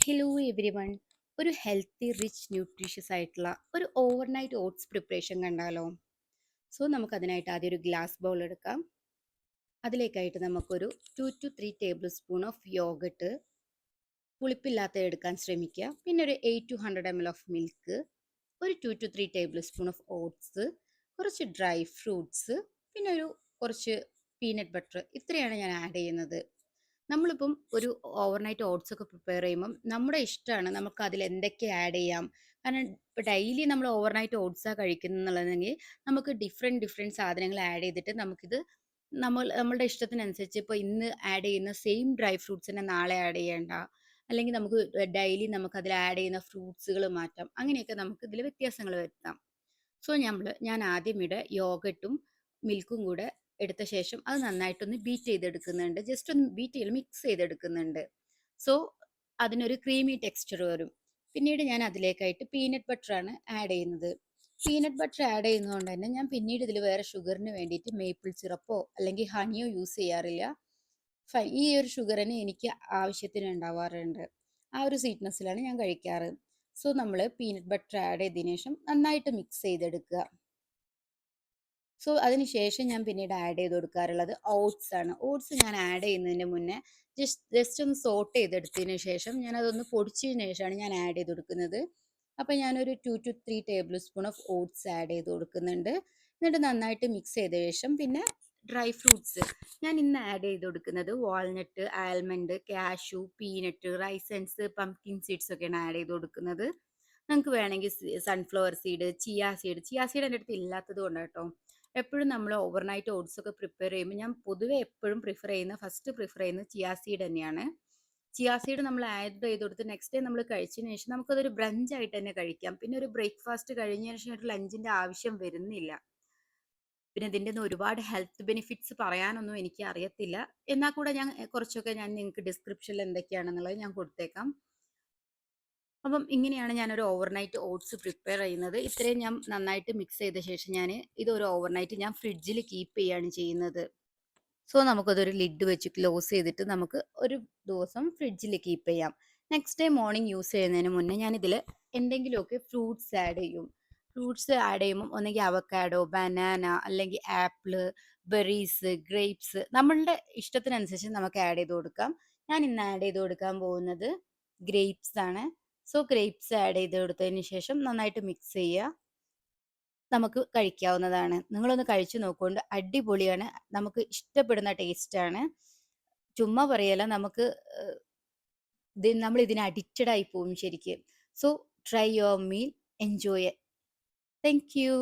Hello every one. ഒരു healthy rich nutritious ആയിട്ടുള്ള ഒരു ഓവർനൈറ്റ് ഓട്സ് പ്രിപ്പറേഷൻ കണ്ടാലോ? സോ നമുക്കതിനായിട്ട് ആദ്യം ഒരു ഗ്ലാസ് ബൗൾ എടുക്കാം. അതിലേക്കായിട്ട് നമുക്കൊരു 2 to 3 table spoon of yoghurt, പുളിപ്പില്ലാത്ത എടുക്കാൻ ശ്രമിക്കുക. പിന്നെ ഒരു 800 to 100 ml ഓഫ് മിൽക്ക്, ഒരു 2 to 3 table spoon of oats, കുറച്ച് ഡ്രൈ ഫ്രൂട്ട്സ്, പിന്നെ കുറച്ച് പീനട്ട് ബട്ടർ. ഇത്രയാണ് ഞാൻ ആഡ് ചെയ്യുന്നത്. നമ്മളിപ്പം ഒരു ഓവർനൈറ്റ് ഓട്സ് ഒക്കെ പ്രിപ്പയർ ചെയ്യുമ്പം നമ്മുടെ ഇഷ്ടമാണ് നമുക്ക് അതിൽ എന്തൊക്കെ ആഡ് ചെയ്യാം. കാരണം ഇപ്പം ഡെയിലി നമ്മൾ ഓവർനൈറ്റ് ഓട്സാണ് കഴിക്കുന്നുള്ളതെങ്കിൽ നമുക്ക് ഡിഫറെൻറ്റ് സാധനങ്ങൾ ആഡ് ചെയ്തിട്ട് നമുക്കിത് നമ്മളുടെ ഇഷ്ടത്തിനനുസരിച്ച് ഇപ്പോൾ ഇന്ന് ആഡ് ചെയ്യുന്ന സെയിം ഡ്രൈ ഫ്രൂട്ട്സിനെ നാളെ ആഡ് ചെയ്യേണ്ട, അല്ലെങ്കിൽ നമുക്ക് ഡെയിലി നമുക്ക് അതിൽ ആഡ് ചെയ്യുന്ന ഫ്രൂട്ട്സുകൾ മാറ്റാം. അങ്ങനെയൊക്കെ നമുക്ക് ഇതിൽ വ്യത്യാസങ്ങൾ വരുത്താം. സോ ഞാൻ ആദ്യം ഇവിടെ യോഗട്ടും മിൽക്കും കൂടെ എടുത്ത ശേഷം അത് നന്നായിട്ടൊന്ന് ബീറ്റ് ചെയ്തെടുക്കുന്നുണ്ട്. ജസ്റ്റ് ഒന്ന് ബീറ്റ് ചെയ്ത് മിക്സ് ചെയ്തെടുക്കുന്നുണ്ട്. സോ അതിനൊരു ക്രീമി ടെക്സ്ചർ വരും. പിന്നീട് ഞാൻ അതിലേക്കായിട്ട് പീനട്ട് ബട്ടറാണ് ആഡ് ചെയ്യുന്നത്. പീനട്ട് ബട്ടർ ആഡ് ചെയ്യുന്നതുകൊണ്ട് തന്നെ ഞാൻ പിന്നീട് ഇതിൽ വേറെ ഷുഗറിന് വേണ്ടിയിട്ട് മേപ്പിൾ സിറപ്പോ അല്ലെങ്കിൽ ഹണിയോ യൂസ് ചെയ്യാറില്ല. ഈ ഒരു ഷുഗർ തന്നെ എനിക്ക് ആവശ്യത്തിന് ഉണ്ടാവാറുണ്ട്. ആ ഒരു സ്വീറ്റ്നെസ്സിലാണ് ഞാൻ കഴിക്കാറ്. സോ നമ്മൾ പീനട്ട് ബട്ടർ ആഡ് ചെയ്തതിനു ശേഷം നന്നായിട്ട് മിക്സ് ചെയ്തെടുക്കുക. സോ അതിനുശേഷം ഞാൻ പിന്നീട് ആഡ് ചെയ്ത് കൊടുക്കാറുള്ളത് ഓട്സ് ആണ്. ഓട്സ് ഞാൻ ആഡ് ചെയ്യുന്നതിന് മുന്നേ ജസ്റ്റ് ഒന്ന് സോട്ട് ചെയ്തെടുത്തതിന് ശേഷം ഞാൻ അതൊന്ന് പൊടിച്ചതിന് ശേഷമാണ് ഞാൻ ആഡ് ചെയ്ത് കൊടുക്കുന്നത്. അപ്പം ഞാനൊരു 2 to 3 table spoon of oats add ചെയ്ത് കൊടുക്കുന്നുണ്ട്. എന്നിട്ട് നന്നായിട്ട് മിക്സ് ചെയ്ത ശേഷം പിന്നെ ഡ്രൈ ഫ്രൂട്ട്സ് ഞാൻ ഇന്ന് ആഡ് ചെയ്ത് കൊടുക്കുന്നത് walnut, almond, cashew, peanut, റൈസൻസ്, pumpkin seeds ഒക്കെയാണ് ആഡ് ചെയ്ത് കൊടുക്കുന്നത്. നമുക്ക് വേണമെങ്കിൽ സൺഫ്ലവർ സീഡ്, ചിയാ സീഡ് എൻ്റെ അടുത്ത് ഇല്ലാത്തത് കൊണ്ട് കേട്ടോ. എപ്പോഴും നമ്മൾ ഓവർനൈറ്റ് ഓട്സ് ഒക്കെ പ്രിപ്പയർ ചെയ്യുമ്പോൾ ഞാൻ പൊതുവെ എപ്പോഴും ഫസ്റ്റ് പ്രിഫർ ചെയ്യുന്നത് ചിയാ സീഡ് തന്നെയാണ്. ചിയാ സീഡ് നമ്മൾ ആഡ് ചെയ്ത് കൊടുത്ത് നെക്സ്റ്റ് ഡേ നമ്മൾ കഴിച്ചതിന് ശേഷം നമുക്കതൊരു ബ്രഞ്ച് ആയിട്ട് തന്നെ കഴിക്കാം. പിന്നെ ഒരു ബ്രേക്ക്ഫാസ്റ്റ് കഴിഞ്ഞതിന് ശേഷം ഒരു ലഞ്ചിന്റെ ആവശ്യം വരുന്നില്ല. പിന്നെ ഇതിൻ്റെ ഒന്നും ഒരുപാട് ഹെൽത്ത് ബെനിഫിറ്റ്സ് പറയാനൊന്നും എനിക്ക് അറിയത്തില്ല. എന്നാൽ കൂടെ ഞാൻ കുറച്ചൊക്കെ ഞാൻ നിങ്ങൾക്ക് ഡിസ്ക്രിപ്ഷനിൽ എന്തൊക്കെയാണെന്നുള്ളത് ഞാൻ കൊടുത്തേക്കാം. അപ്പം ഇങ്ങനെയാണ് ഞാനൊരു ഓവർനൈറ്റ് ഓട്സ് പ്രിപ്പയർ ചെയ്യുന്നത്. ഇത്രയും ഞാൻ നന്നായിട്ട് മിക്സ് ചെയ്ത ശേഷം ഇതൊരു ഓവർനൈറ്റ് ഞാൻ ഫ്രിഡ്ജിൽ കീപ്പ് ചെയ്യുകയാണ് ചെയ്യുന്നത്. സോ നമുക്കതൊരു ലിഡ് വെച്ച് ക്ലോസ് ചെയ്തിട്ട് നമുക്ക് ഒരു ദിവസം ഫ്രിഡ്ജിൽ കീപ്പ് ചെയ്യാം. നെക്സ്റ്റ് ഡേ മോർണിംഗ് യൂസ് ചെയ്യുന്നതിന് മുന്നേ ഞാനിതിൽ എന്തെങ്കിലുമൊക്കെ ഫ്രൂട്ട്സ് ആഡ് ചെയ്യും. ഫ്രൂട്ട്സ് ആഡ് ചെയ്യുമ്പം ഒന്നെങ്കിൽ അവക്കാഡോ, ബനാന, അല്ലെങ്കിൽ ആപ്പിള്, ബെറീസ്, ഗ്രേപ്സ് നമ്മളുടെ ഇഷ്ടത്തിനനുസരിച്ച് നമുക്ക് ആഡ് ചെയ്ത് കൊടുക്കാം. ഞാൻ ഇന്ന് ആഡ് ചെയ്ത് കൊടുക്കാൻ പോകുന്നത് ഗ്രേപ്സ് ആണ്. സോ ഗ്രേപ്സ് ആഡ് ചെയ്ത് കൊടുത്തതിന് ശേഷം നന്നായിട്ട് മിക്സ് ചെയ്യുക. നമുക്ക് കഴിക്കാവുന്നതാണ്. നിങ്ങളൊന്ന് കഴിച്ചു നോക്കുകൊണ്ട് അടിപൊളിയാണ്. നമുക്ക് ഇഷ്ടപ്പെടുന്ന ടേസ്റ്റാണ്. ചുമ്മാ പറയല്ല, നമുക്ക് നമ്മൾ ഇതിന് അഡിക്റ്റഡ് ആയി പോകും ശരിക്കും. So try your meal, enjoy. Thank you.